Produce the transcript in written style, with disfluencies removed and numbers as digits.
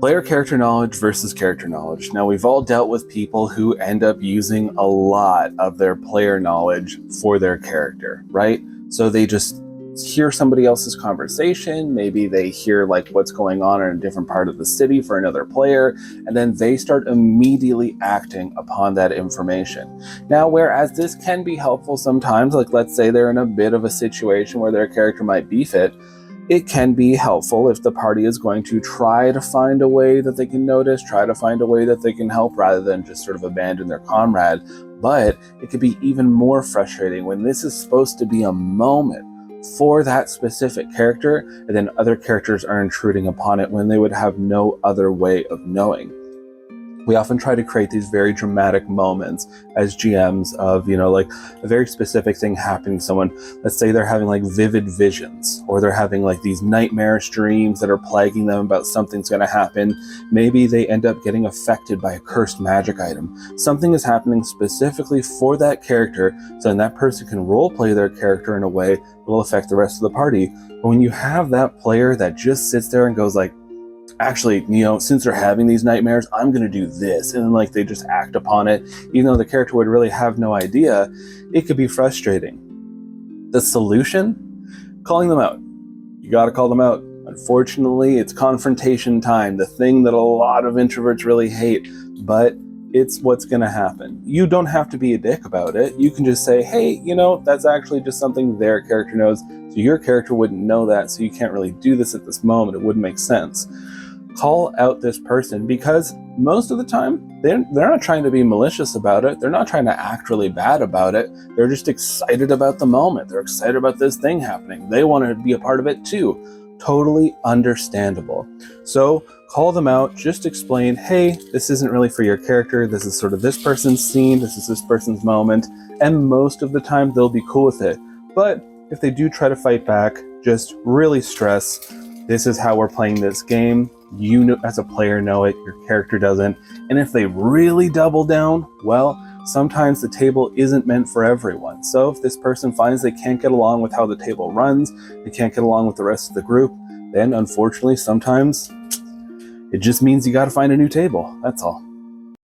Player character knowledge versus character knowledge. Now, we've all dealt with people who end up using a lot of their player knowledge for their character, right? So they just hear somebody else's conversation, maybe they hear like what's going on in a different part of the city for another player, and then they start immediately acting upon that information. Now, whereas this can be helpful sometimes, like let's say they're in a bit of a situation where their character might beef it can be helpful if the party is going to try to find a way that they can notice, try to find a way that they can help rather than just sort of abandon their comrade. But it could be even more frustrating when this is supposed to be a moment for that specific character, and then other characters are intruding upon it when they would have no other way of knowing. We often try to create these very dramatic moments as GMs of, like a very specific thing happening to someone. Let's say they're having like vivid visions, or they're having like these nightmarish dreams that are plaguing them about something's going to happen. Maybe they end up getting affected by a cursed magic item. Something is happening specifically for that character, so then that person can roleplay their character in a way that will affect the rest of the party. But when you have that player that just sits there and goes like, actually, since they're having these nightmares, I'm going to do this. And then like they just act upon it, even though the character would really have no idea, it could be frustrating. The solution? Calling them out. You got to call them out. Unfortunately, it's confrontation time, the thing that a lot of introverts really hate, but it's what's going to happen. You don't have to be a dick about it. You can just say, hey, that's actually just something their character knows. So your character wouldn't know that, so you can't really do this at this moment. It wouldn't make sense. Call out this person, because most of the time they're not trying to be malicious about it. They're not trying to act really bad about it. They're just excited about the moment. They're excited about this thing happening. They want to be a part of it too. Totally understandable. So call them out, just explain, hey, this isn't really for your character. This is sort of this person's scene. This is this person's moment. And most of the time they'll be cool with it. But if they do try to fight back, just really stress, this is how we're playing this game. You as a player know it, your character doesn't. And if they really double down, well, sometimes the table isn't meant for everyone. So if this person finds they can't get along with how the table runs, they can't get along with the rest of the group, then unfortunately sometimes it just means you got to find a new table. That's all.